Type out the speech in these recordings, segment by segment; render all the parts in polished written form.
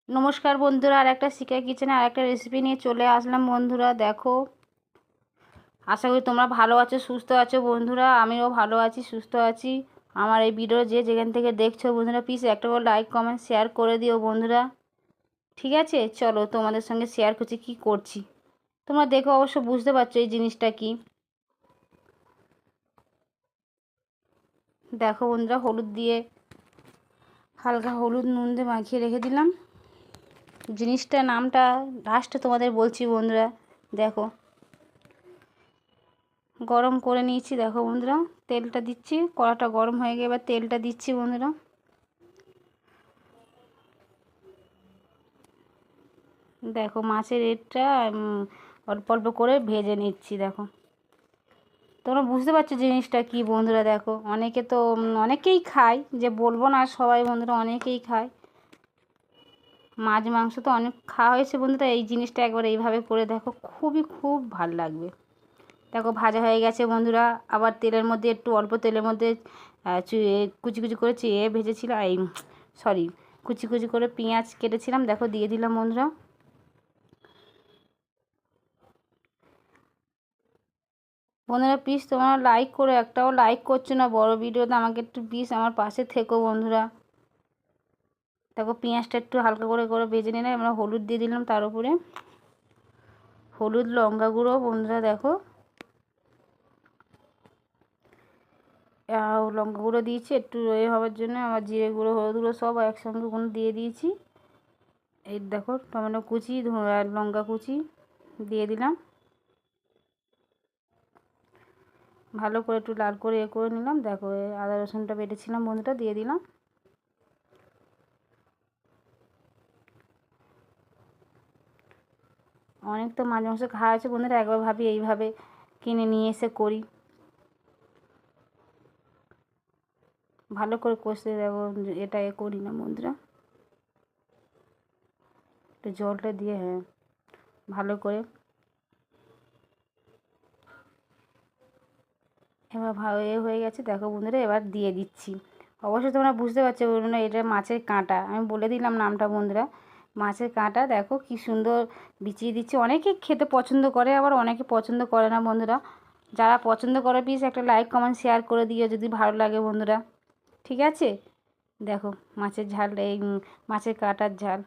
নমস্কার বন্ধুরা, আর একটা শিখা কিচেনে আর একটা রেসিপি নিয়ে চলে আসলাম। বন্ধুরা দেখো, আশা করি তোমরা ভালো আছো, সুস্থ আছো। বন্ধুরা আমিও ভালো আছি, সুস্থ আছি। আমার এই ভিডিও যেখান থেকে দেখছো বন্ধুরা, প্লিজ একটা করে লাইক কমেন্ট শেয়ার করে দিও বন্ধুরা। ঠিক আছে, চলো তোমাদের সঙ্গে শেয়ার করছি কি করছি। তোমরা দেখো, অবশ্য বুঝতে পারছো এই জিনিসটা কি। দেখো বন্ধুরা, হলুদ দিয়ে হালকা হলুদ নুন দিয়ে মাখিয়ে রেখে দিলাম। জিনিসটা নামটা লাস্টে তোমাদের বলছি বন্ধুরা। দেখো, গরম করে নিয়েছি। দেখো বন্ধুরা, তেলটা দিচ্ছি, কড়াটা গরম হয়ে গিয়ে এবার তেলটা দিচ্ছি বন্ধুরা। দেখো মাছের এটা অল্প অল্প করে ভেজে নিচ্ছি। দেখো, তোমরা বুঝতে পারছো জিনিসটা কি বন্ধুরা। দেখো, অনেকে তো অনেকেই খায়, যে বলবো না সবাই বন্ধুরা, অনেকেই খায় মাছ মাংস, তো অনেক খাওয়া হয়েছে বন্ধুরা। এই জিনিসটা একবার এইভাবে করে দেখো, খুব ভালো লাগবে। দেখো ভাজা হয়ে গেছে বন্ধুরা। আবার তেলের মধ্যে একটু অল্প তেলের মধ্যে কুচি কুচি করে ভেজেছিলাম, এই সরি কুচি কুচি করে পেঁয়াজ কেটেছিলাম। দেখো দিয়ে দিলাম বন্ধুরা। বন্ধুরা প্লিজ তোমরা লাইক করো, একটাও লাইক করছো না বড় ভিডিওতে, আমাকে একটু প্লিজ আমার পাশে থেকো বন্ধুরা। দেখো পেঁয়াজটা একটু হালকা করে করে ভেজে নিলাম। আমরা হলুদ দিয়ে দিলাম তার উপরে, হলুদ লঙ্কা গুঁড়ো বন্ধুরা। দেখো লঙ্কা গুঁড়ো দিয়েছি একটু হওয়ার জন্য। আমার জিরে গুঁড়ো, হলুদ গুঁড়ো সব একসঙ্গে দিয়ে দিয়েছি। এই দেখো টমেটো কুচি আর লঙ্কা কুচি দিয়ে দিলাম। ভালো করে একটু লাল করে করে নিলাম। দেখো আদা রসুনটা বেটেছিলাম বন্ধুটা, দিয়ে দিলাম। অনেক তো মাছ মাংস খাওয়া আছে বন্ধুরা, একবার ভাবি এইভাবে কিনে নিয়ে এসে করি। ভালো করে কষতে দেখো, এটা করি না বন্ধুরা। একটু জলটা দিয়ে, হ্যাঁ ভালো করে এবার ভালো হয়ে গেছে। দেখো বন্ধুরা, এবার দিয়ে দিচ্ছি। অবশ্যই তোমরা বুঝতে পারছো বন্ধুরা, এটা মাছের কাঁটা, আমি বলে দিলাম নামটা বন্ধুরা। মাছের কাঁটা দেখো কি সুন্দর বিছিয়ে দিচ্ছি। অনেকে খেতে পছন্দ করে, আবার অনেকে পছন্দ করে না বন্ধুরা। যারা পছন্দ করে প্লিজ একটা লাইক কমেন্ট শেয়ার করে দিও যদি ভালো লাগে বন্ধুরা। ঠিক আছে, দেখো মাছের ঝাল, এই মাছের কাঁটার ঝাল।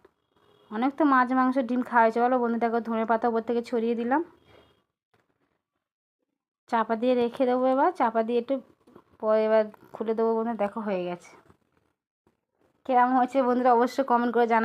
অনেক তো মাছ মাংস ডিম খাওয়া হয়েছে বলো বন্ধু। দেখো ধনে পাতা ওপর থেকে ছড়িয়ে দিলাম। চাপা দিয়ে রেখে দেবো, এবার চাপা দিয়ে একটু পরে এবার খুলে দেবো বন্ধুরা। দেখো হয়ে গেছে। কেমন হয়েছে বন্ধুরা অবশ্যই কমেন্ট করে জানাবে।